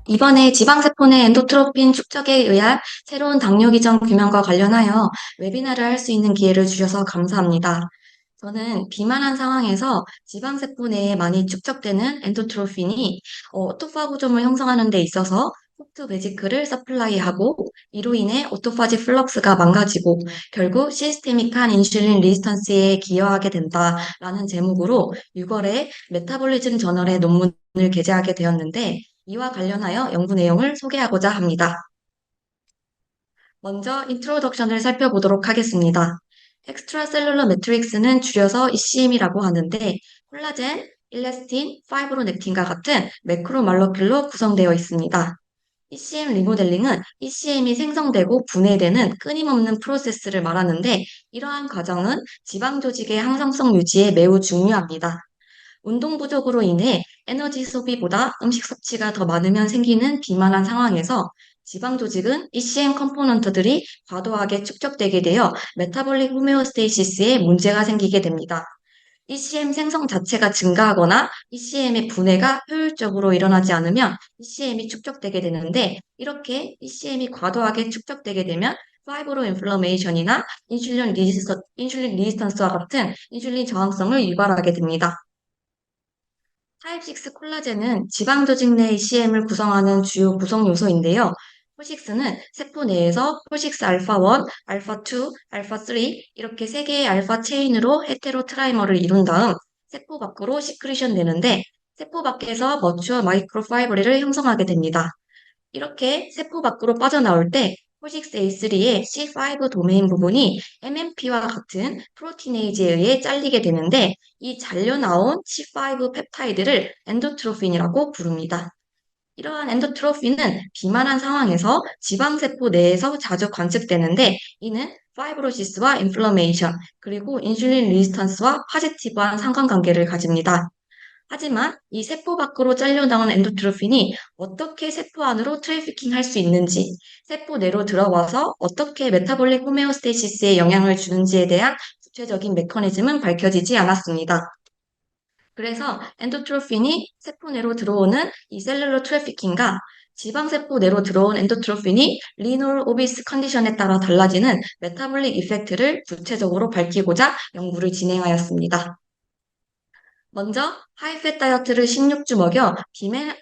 이번에 지방세포 내 엔도트로핀 축적에 의한 새로운 당뇨 기전 규명과 관련하여 웨비나를 할 수 있는 기회를 주셔서 감사합니다. 저는 비만한 상황에서 지방세포 내에 많이 축적되는 엔도트로핀이 오토파고점을 형성하는 데 있어서 포트 베지크를 서플라이하고 이로 인해 오토파지 플럭스가 망가지고 결국 시스테믹한 인슐린 리지스턴스에 기여하게 된다라는 제목으로 6월에 메타볼리즘 저널에 논문을 게재하게 되었는데 이와 관련하여 연구 내용을 소개하고자 합니다. 먼저 인트로덕션을 살펴보도록 하겠습니다. 엑스트라셀룰러 매트릭스는 줄여서 ECM이라고 하는데 콜라겐, 일레스틴, 파이브로넥틴과 같은 매크로말로큘로 구성되어 있습니다. ECM 리모델링은 ECM이 생성되고 분해되는 끊임없는 프로세스를 말하는데 이러한 과정은 지방 조직의 항상성 유지에 매우 중요합니다. 운동 부족으로 인해 에너지 소비보다 음식 섭취가 더 많으면 생기는 비만한 상황에서 지방 조직은 ECM 컴포넌트들이 과도하게 축적되게 되어 메타볼릭 호메오스테이시스에 문제가 생기게 됩니다. ECM 생성 자체가 증가하거나 ECM의 분해가 효율적으로 일어나지 않으면 ECM이 축적되게 되는데 이렇게 ECM이 과도하게 축적되게 되면 파이브로 인플러메이션이나 인슐린 리지스턴스와 같은 인슐린 저항성을 유발하게 됩니다. 타입 6 콜라겐은 지방 조직 내 ECM을 구성하는 주요 구성 요소인데요. 폴6는 세포 내에서 폴6 알파 1, 알파 2, 알파 3 이렇게 세 개의 알파 체인으로 헤테로 트라이머를 이룬 다음 세포 밖으로 시크리션 되는데 세포 밖에서 머추어 마이크로파이브리를 형성하게 됩니다. 이렇게 세포 밖으로 빠져나올 때 폴6A3의 C5 도메인 부분이 MMP와 같은 프로티네이즈에 의해 잘리게 되는데 이 잘려 나온 C5 펩타이드를 엔도트로핀이라고 부릅니다. 이러한 엔도트로핀은 비만한 상황에서 지방세포 내에서 자주 관측되는데 이는 파이브로시스와 인플러메이션 그리고 인슐린 리지스턴스와 파지티브한 상관관계를 가집니다. 하지만 이 세포 밖으로 잘려 나온 엔도트로핀이 어떻게 세포 안으로 트래피킹 할 수 있는지, 세포 내로 들어와서 어떻게 메타볼릭 호메오스테시스에 영향을 주는지에 대한 구체적인 메커니즘은 밝혀지지 않았습니다. 그래서 엔도트로핀이 세포 내로 들어오는 이 셀룰러 트래피킹과 지방세포 내로 들어온 엔도트로핀이 리놀 오비스 컨디션에 따라 달라지는 메타볼릭 이펙트를 구체적으로 밝히고자 연구를 진행하였습니다. 먼저 하이팻 다이어트를 16주 먹여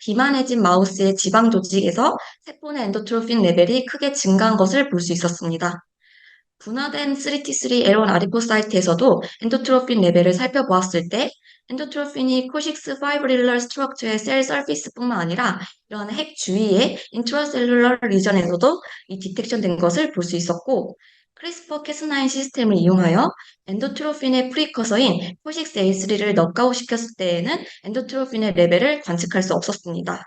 비만해진 마우스의 지방 조직에서 세포 내 엔도트로핀 레벨이 크게 증가한 것을 볼 수 있었습니다. 분화된 3T3 L1 아디포사이트에서도 엔도트로핀 레벨을 살펴보았을 때 엔도트로핀이 코식스 파이브릴러 스트럭처의 셀 서피스뿐만 아니라 이런 핵 주위의 인트라셀룰러 리전에서도 이 디텍션 된 것을 볼 수 있었고 크리스퍼 캐스9 시스템을 이용하여 엔도트로핀의 프리커서인 코식스 A3를 넉아웃 시켰을 때에는 엔도트로핀의 레벨을 관측할 수 없었습니다.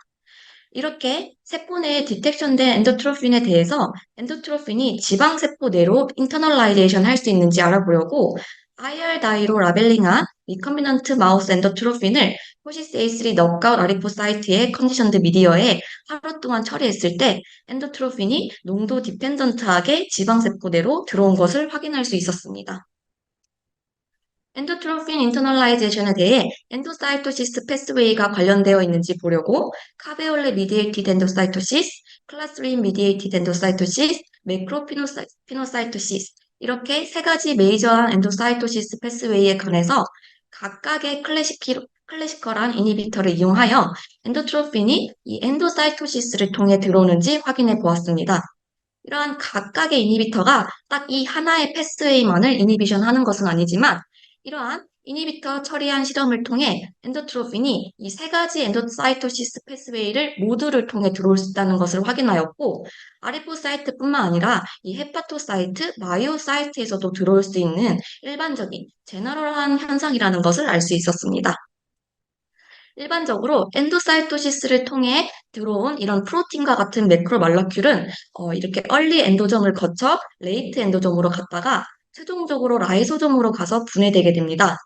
이렇게 세포 내에 디텍션된 엔도트로핀에 대해서 엔도트로핀이 지방세포 내로 인터널라이제이션 할 수 있는지 알아보려고 IR 다이로 라벨링한 리커미넌트 마우스 엔도트로핀을 포시스 A3 넉아웃 아리포사이트의 컨디션드 미디어에 하루 동안 처리했을 때 엔도트로핀이 농도 디펜던트하게 지방세포 내로 들어온 것을 확인할 수 있었습니다. 엔도트로핀 인터널라이제이션에 대해 엔도사이토시스 패스웨이가 관련되어 있는지 보려고 카베올레 미디에이티드 엔도사이토시스, 클라스린 미디에이티드 엔도사이토시스, 매크로피노사이토시스 이렇게 세 가지 메이저한 엔도사이토시스 패스웨이에 관해서 각각의 클래시컬한 이니비터를 이용하여 엔도트로핀이 이 엔도사이토시스를 통해 들어오는지 확인해 보았습니다. 이러한 각각의 이니비터가 딱 이 하나의 패스웨이만을 이니비션 하는 것은 아니지만 이러한 이니비터 처리한 실험을 통해 엔도트로핀이 이 세 가지 엔도사이토시스 패스웨이를 모두를 통해 들어올 수 있다는 것을 확인하였고 아리포사이트뿐만 아니라 이 헤파토사이트, 마이오사이트에서도 들어올 수 있는 일반적인 제너럴한 현상이라는 것을 알 수 있었습니다. 일반적으로 엔도사이토시스를 통해 들어온 이런 프로틴과 같은 매크로말러큘은 이렇게 얼리 엔도점을 거쳐 레이트 엔도점으로 갔다가 최종적으로 라이소점으로 가서 분해되게 됩니다.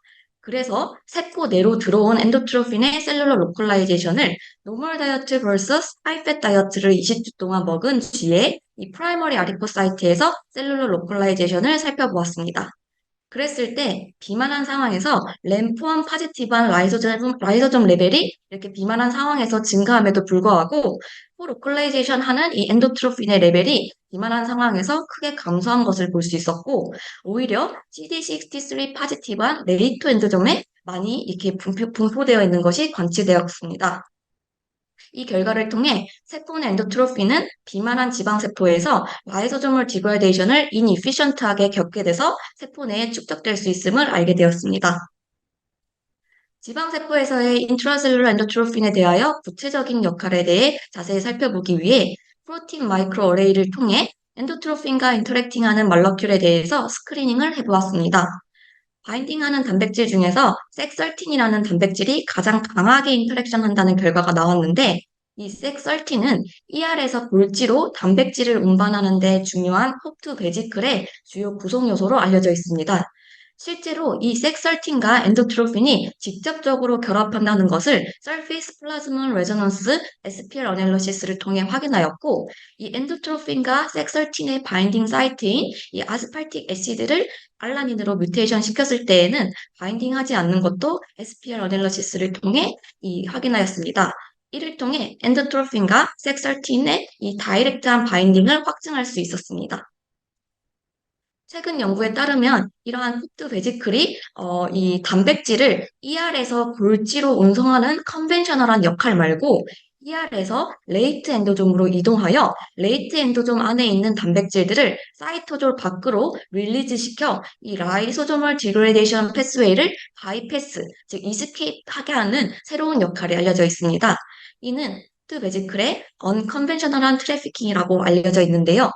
그래서 세포 내로 들어온 엔도트로핀의 셀룰러 로컬라이제이션을 노멀 다이어트 vs 하이팻 다이어트를 20주 동안 먹은 뒤에 이 프라이머리 아디포사이트에서 셀룰러 로컬라이제이션을 살펴보았습니다. 그랬을 때 비만한 상황에서 램프원 파지티브한 라이소점 레벨이 이렇게 비만한 상황에서 증가함에도 불구하고 포로클라이제이션 하는 이 엔도트로핀의 레벨이 비만한 상황에서 크게 감소한 것을 볼 수 있었고 오히려 CD63 파지티브한 레이토 엔도점에 많이 이렇게 분포되어 있는 것이 관측되었습니다. 이 결과를 통해 세포 내 엔도트로핀은 비만한 지방세포에서 라이소소멀 디그라데이션을 인이피션트하게 겪게 돼서 세포 내에 축적될 수 있음을 알게 되었습니다. 지방세포에서의 인트라셀룰러 엔도트로핀에 대하여 구체적인 역할에 대해 자세히 살펴보기 위해 프로틴 마이크로 어레이를 통해 엔도트로핀과 인터랙팅하는 말러큘에 대해서 스크리닝을 해보았습니다. 바인딩하는 단백질 중에서 섹설틴이라는 단백질이 가장 강하게 인터랙션 한다는 결과가 나왔는데 이 섹설틴은 ER에서 골지로 단백질을 운반하는 데 중요한 홉투 베지클의 주요 구성 요소로 알려져 있습니다. 실제로 이 섹설틴과 엔도트로핀이 직접적으로 결합한다는 것을 Surface Plasmon Resonance SPL 어널리시스를 통해 확인하였고 이 엔도트로핀과 섹설틴의 바인딩 사이트인 이 아스팔틱 애시드를 알라닌으로 뮤테이션 시켰을 때에는 바인딩하지 않는 것도 SPL 어널리시스를 통해 확인하였습니다. 이를 통해 엔도트로핀과 섹설틴의 이 다이렉트한 바인딩을 확증할 수 있었습니다. 최근 연구에 따르면 이러한 흡두 베지클이 이 단백질을 ER에서 골지로 운송하는 컨벤셔널한 역할 말고 ER에서 레이트 엔도좀으로 이동하여 레이트 엔도좀 안에 있는 단백질들을 사이토졸 밖으로 릴리즈 시켜 이 라이소조멀 디그레데이션 패스웨이를 바이패스, 즉 이스케이프하게 하는 새로운 역할이 알려져 있습니다. 이는 흡두 베지클의 언컨벤셔널한 트래피킹이라고 알려져 있는데요.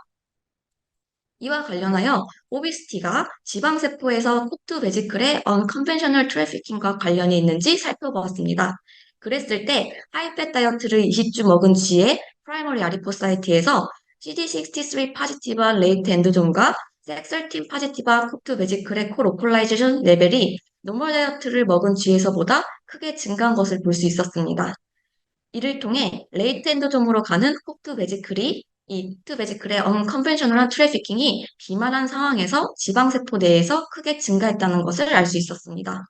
이와 관련하여 오비스티가 지방세포에서 흡두 베지클의 언컨벤셔널 트래피킹과 관련이 있는지 살펴보았습니다. 그랬을 때 하이팻 다이어트를 20주 먹은 쥐의 프라이머리 아리포사이트에서 CD63 파지티브한 레이트 엔도좀과 섹설틴 파지티브한 흡두 베지클의 코로콜라이제이션 레벨이 노멀 다이어트를 먹은 쥐에서보다 크게 증가한 것을 볼 수 있었습니다. 이를 통해 레이트 엔도점으로 가는 흡두 베지클이 이 흡두 베지클의 언컨벤셔널한 트래피킹이 비만한 상황에서 지방세포 내에서 크게 증가했다는 것을 알 수 있었습니다.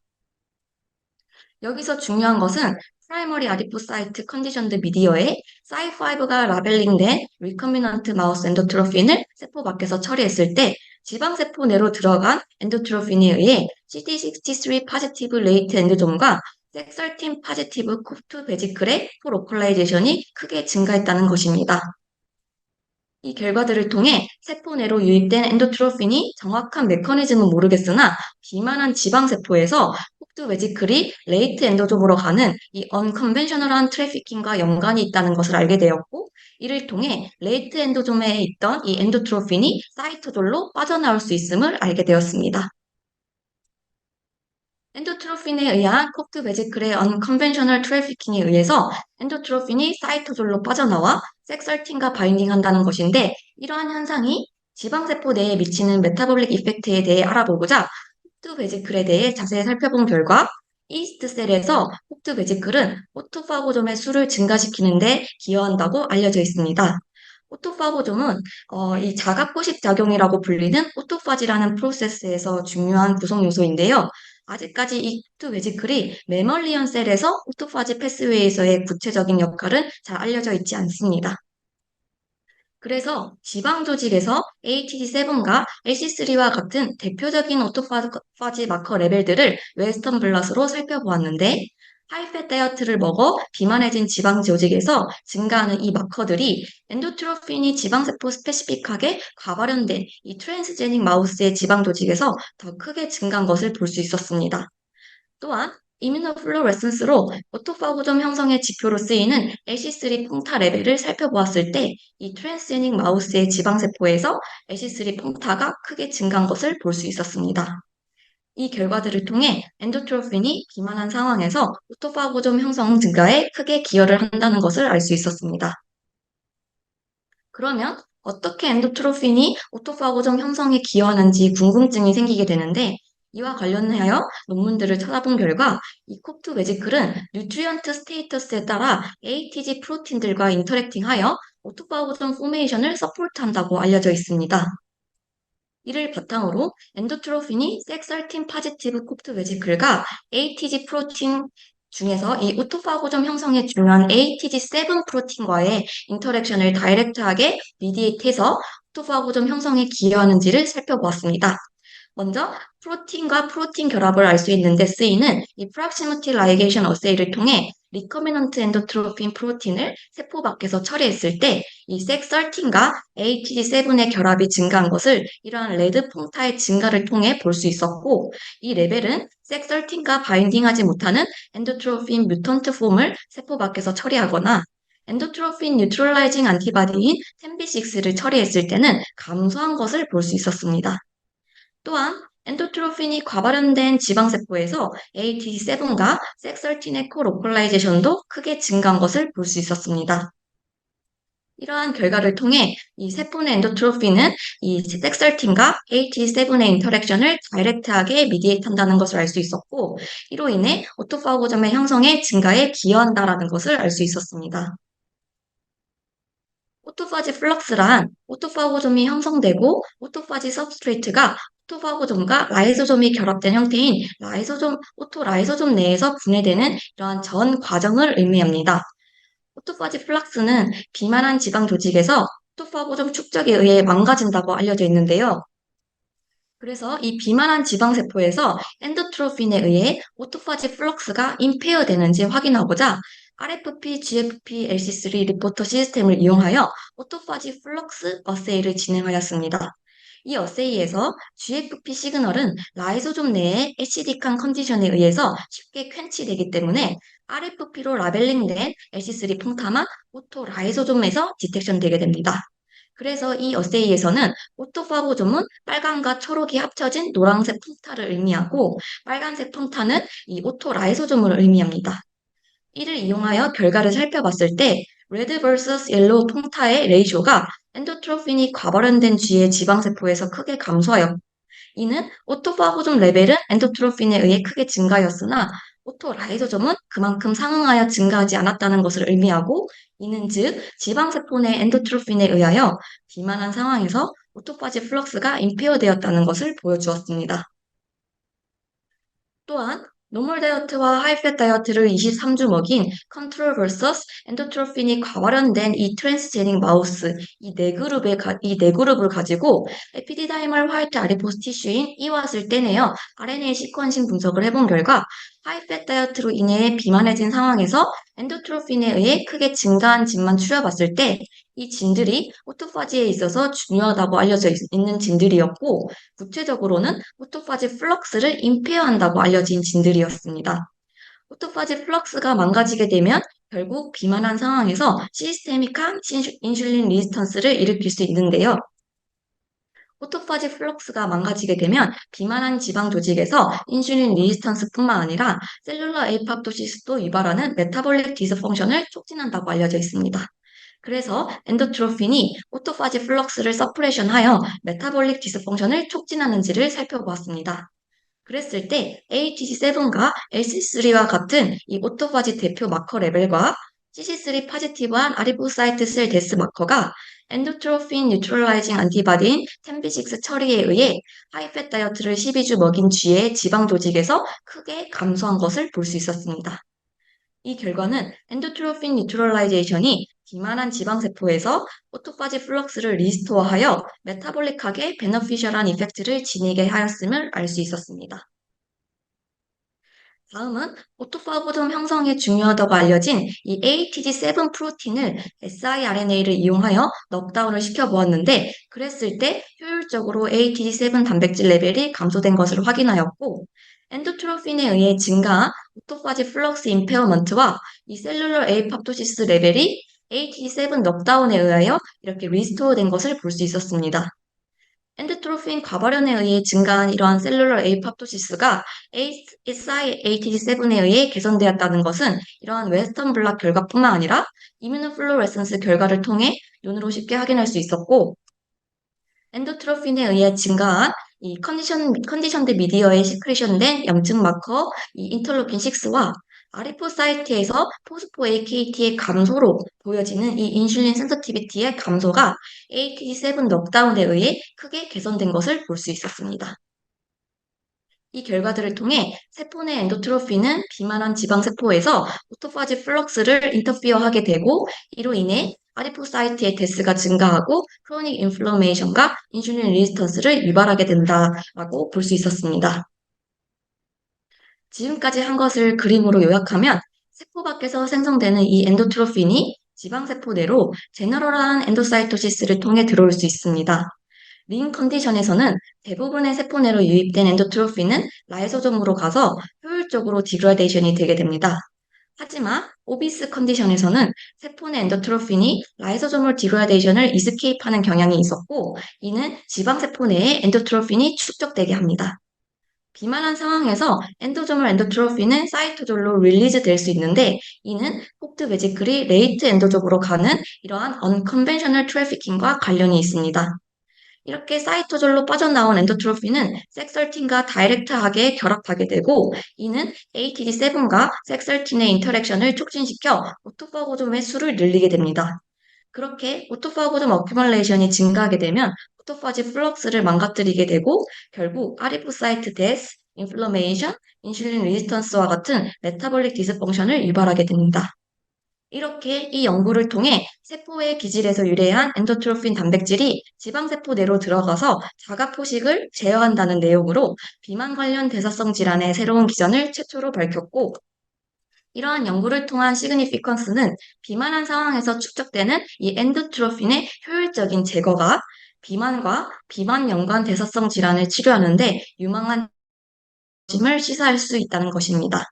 여기서 중요한 것은 프라이머리 아디포사이트 컨디션드 미디어에 사이5가 라벨링된 리커미넌트 마우스 엔도트로핀을 세포 밖에서 처리했을 때 지방세포 내로 들어간 엔도트로핀에 의해 CD63 파지티브 레이트 엔도점과 섹설틴 파지티브 흡투 베지클의 포로콜라이제이션이 크게 증가했다는 것입니다. 이 결과들을 통해 세포 내로 유입된 엔도트로핀이 정확한 메커니즘은 모르겠으나 비만한 지방세포에서 흡두 베지클이 레이트 엔도좀으로 가는 이 언컨벤셔널한 트래피킹과 연관이 있다는 것을 알게 되었고 이를 통해 레이트 엔도좀에 있던 이 엔도트로핀이 사이토졸로 빠져나올 수 있음을 알게 되었습니다. 엔도트로핀에 의한 흡두 베지클의 언컨벤셔널 트래피킹에 의해서 엔도트로핀이 사이토졸로 빠져나와 섹설틴과 바인딩한다는 것인데 이러한 현상이 지방세포 내에 미치는 메타볼릭 이펙트에 대해 알아보고자 흡두 베지클에 대해 자세히 살펴본 결과 이스트셀에서 흡두 베지클은 오토파고좀의 수를 증가시키는 데 기여한다고 알려져 있습니다. 오토파고좀은 이 자가포식 작용이라고 불리는 오토파지라는 프로세스에서 중요한 구성 요소인데요. 아직까지 이 흡두 베지클이 매멀리언 셀에서 오토파지 패스웨이에서의 구체적인 역할은 잘 알려져 있지 않습니다. 그래서 지방 조직에서 ATG7과 LC3와 같은 대표적인 오토파지 마커 레벨들을 웨스턴 블럿으로 살펴보았는데 하이팻 다이어트를 먹어 비만해진 지방 조직에서 증가하는 이 마커들이 엔도트로핀이 지방세포 스페시픽하게 과발현된 이 트랜스제닉 마우스의 지방 조직에서 더 크게 증가한 것을 볼 수 있었습니다. 또한 이뮤노플로레센스로 오토파고점 형성의 지표로 쓰이는 LC3 퐁타 레벨을 살펴보았을 때 이 트랜스제닉 마우스의 지방세포에서 LC3 퐁타가 크게 증가한 것을 볼 수 있었습니다. 이 결과들을 통해 엔도트로핀이 비만한 상황에서 오토파고점 형성 증가에 크게 기여를 한다는 것을 알 수 있었습니다. 그러면 어떻게 엔도트로핀이 오토파고점 형성에 기여하는지 궁금증이 생기게 되는데 이와 관련하여 논문들을 찾아본 결과 이 콥2 베지클은 뉴트리언트 스테이터스에 따라 ATG 프로틴들과 인터랙팅하여 오토파고점 포메이션을 서포트한다고 알려져 있습니다. 이를 바탕으로 엔도트로핀이 섹설틴 파지티브 콥트 베지클과 ATG 프로틴 중에서 이 오토파고점 형성에 중요한 ATG7 프로틴과의 인터랙션을 다이렉트하게 미디에이트해서 오토파고점 형성에 기여하는지를 살펴보았습니다. 먼저 프로틴과 프로틴 결합을 알 수 있는 데 쓰이는 이 프락시미티 라이게이션 어세이를 통해 리커미넌트 엔도트로핀 프로틴을 세포 밖에서 처리했을 때 이 섹13과 ATG7의 결합이 증가한 것을 이러한 레드 퐁타의 증가를 통해 볼 수 있었고, 이 레벨은 섹13과 바인딩하지 못하는 엔도트로핀 뮤턴트 폼을 세포 밖에서 처리하거나 엔도트로핀 뉴트럴라이징 안티바디인 텐비6를 처리했을 때는 감소한 것을 볼 수 있었습니다. 또한 엔도트로핀이 과발현된 지방세포에서 AT7과 섹설틴의 코로컬라이제이션도 크게 증가한 것을 볼 수 있었습니다. 이러한 결과를 통해 이 세포 내 엔도트로핀은 이 섹설틴과 AT7의 인터랙션을 다이렉트하게 미디에이트한다는 것을 알 수 있었고, 이로 인해 오토파고점의 형성에 증가에 기여한다는 것을 알 수 있었습니다. 오토파지 플럭스란 오토파고점이 형성되고 오토파지 서브스트레이트가 오토파고점과 라이소점이 결합된 형태인 오토라이소점 내에서 분해되는 이러한 전 과정을 의미합니다. 오토파지 플럭스는 비만한 지방 조직에서 오토파고점 축적에 의해 망가진다고 알려져 있는데요. 그래서 이 비만한 지방세포에서 엔도트로핀에 의해 오토파지 플럭스가 임페어 되는지 확인하고자 RFP, GFP, LC3 리포터 시스템을 이용하여 오토파지 플럭스 어세이를 진행하였습니다. 이 어세이에서 GFP 시그널은 라이소좀 내의 애시딕한 컨디션에 의해서 쉽게 캔치되기 때문에 RFP로 라벨링된 LC3 퐁타만 오토라이소좀에서 디텍션 되게 됩니다. 그래서 이 어세이에서는 오토파고점은 빨강과 초록이 합쳐진 노란색 퐁타를 의미하고, 빨간색 퐁타는 이 오토라이소점을 의미합니다. 이를 이용하여 결과를 살펴봤을 때 레드 vs 옐로우 퐁타의 레이쇼가 엔도트로핀이 과발현된 쥐의 지방세포에서 크게 감소하였고, 이는 오토파고점 레벨은 엔도트로핀에 의해 크게 증가하였으나 오토라이소점은 그만큼 상응하여 증가하지 않았다는 것을 의미하고, 이는 즉 지방세포 내 엔도트로핀에 의하여 비만한 상황에서 오토파지 플럭스가 임페어되었다는 것을 보여주었습니다. 또한 노멀 다이어트와 하이팻 다이어트를 23주 먹인 컨트롤 vs 엔도트로핀이 과발현된 이 트랜스제닉 마우스 이 네 그룹을 가지고 에피디다이멀 화이트 아디포스 티슈인 이왓을 떼내어 RNA 시퀀싱 분석을 해본 결과 하이팻 다이어트로 인해 비만해진 상황에서 엔도트로핀에 의해 크게 증가한 진만 추려봤을 때 이 진들이 오토파지에 있어서 중요하다고 알려져 있는 진들이었고, 구체적으로는 오토파지 플럭스를 임페어한다고 알려진 진들이었습니다. 오토파지 플럭스가 망가지게 되면 결국 비만한 상황에서 시스테믹한 인슐린 리지스턴스를 일으킬 수 있는데요. 오토파지 플럭스가 망가지게 되면 비만한 지방 조직에서 인슐린 리지스턴스뿐만 아니라 셀룰러 에이팝토시스도 유발하는 메타볼릭 디스펑션을 촉진한다고 알려져 있습니다. 그래서 엔도트로핀이 오토파지 플럭스를 서프레션하여 메타볼릭 디스펑션을 촉진하는지를 살펴보았습니다. 그랬을 때 ATG7과 LC3와 같은 이 오토파지 대표 마커 레벨과 CC3 파지티브한 아리보사이트 셀 데스 마커가 엔도트로핀 뉴트럴라이징 안티바디인 텐비6 처리에 의해 하이팻 다이어트를 12주 먹인 쥐의 지방 조직에서 크게 감소한 것을 볼 수 있었습니다. 이 결과는 엔도트로핀 뉴트럴라이제이션이 비만한 지방세포에서 오토파지 플럭스를 리스토어하여 메타볼릭하게 베너피셜한 이펙트를 지니게 하였음을 알 수 있었습니다. 다음은 오토파고점 형성에 중요하다고 알려진 이 ATG7 프로틴을 siRNA를 이용하여 넉다운을 시켜보았는데, 그랬을 때 효율적으로 ATG7 단백질 레벨이 감소된 것을 확인하였고, 엔도트로핀에 의해 증가한 오토파지 플럭스 임페어먼트와 이 셀룰러 에이팝토시스 레벨이 ATG7 넉다운에 의하여 이렇게 리스토어된 것을 볼 수 있었습니다. 엔도트로핀 과발현에 의해 증가한 이러한 셀룰러 에이팝토시스가 SIATG7에 의해 개선되었다는 것은 이러한 웨스턴 블락 결과뿐만 아니라 이뮤노플로레센스 결과를 통해 눈으로 쉽게 확인할 수 있었고, 엔도트로핀에 의해 증가한 이 컨디션드 미디어에 시크리션된 염증 마커 이 인터로킨 6와 아리포사이트에서 포스포 AKT의 감소로 보여지는 이 인슐린 센서티비티의 감소가 ATG7 넉다운에 의해 크게 개선된 것을 볼 수 있었습니다. 이 결과들을 통해 세포 내 엔도트로피는 비만한 지방세포에서 오토파지 플럭스를 인터피어하게 되고 이로 인해 아리포사이트의 데스가 증가하고 크로닉 인플러메이션과 인슐린 레지스턴스를 유발하게 된다라고 볼 수 있었습니다. 지금까지 한 것을 그림으로 요약하면 세포 밖에서 생성되는 이 엔도트로핀이 지방세포 내로 제너럴한 엔도사이토시스를 통해 들어올 수 있습니다. 링 컨디션에서는 대부분의 세포 내로 유입된 엔도트로핀은 라이소솜으로 가서 효율적으로 디그라데이션이 되게 됩니다. 하지만 오비스 컨디션에서는 세포 내 엔도트로핀이 라이소소멀 디그라데이션을 이스케이프하는 경향이 있었고 이는 지방세포 내에 엔도트로핀이 축적되게 합니다. 비만한 상황에서 엔도조멀 엔도트로핀은 사이토졸로 릴리즈 될 수 있는데 이는 폭드 베지클이 레이트 엔도족으로 가는 이러한 언컨벤셔널 트래피킹과 관련이 있습니다. 이렇게 사이토졸로 빠져나온 엔도트로핀은 섹설틴과 다이렉트하게 결합하게 되고 이는 ATG7과 섹설틴의 인터랙션을 촉진시켜 오토파고즘의 수를 늘리게 됩니다. 그렇게 오토파고즘 어큐멀레이션이 증가하게 되면 오토파지 플럭스를 망가뜨리게 되고 결국 아리포사이트 데스, 인플러메이션, 인슐린 레지스턴스와 같은 메타볼릭 디스펑션을 유발하게 됩니다. 이렇게 이 연구를 통해 세포의 기질에서 유래한 엔도트로핀 단백질이 지방세포 내로 들어가서 자가 포식을 제어한다는 내용으로 비만 관련 대사성 질환의 새로운 기전을 최초로 밝혔고 이러한 연구를 통한 시그니피컨스는 비만한 상황에서 축적되는 이 엔도트로핀의 효율적인 제거가 비만과 비만 연관 대사성 질환을 치료하는 데 유망한 점을 시사할 수 있다는 것입니다.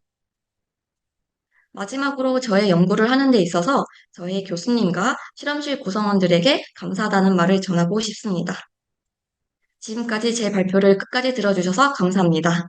마지막으로 저의 연구를 하는 데 있어서 저희 교수님과 실험실 구성원들에게 감사하다는 말을 전하고 싶습니다. 지금까지 제 발표를 끝까지 들어주셔서 감사합니다.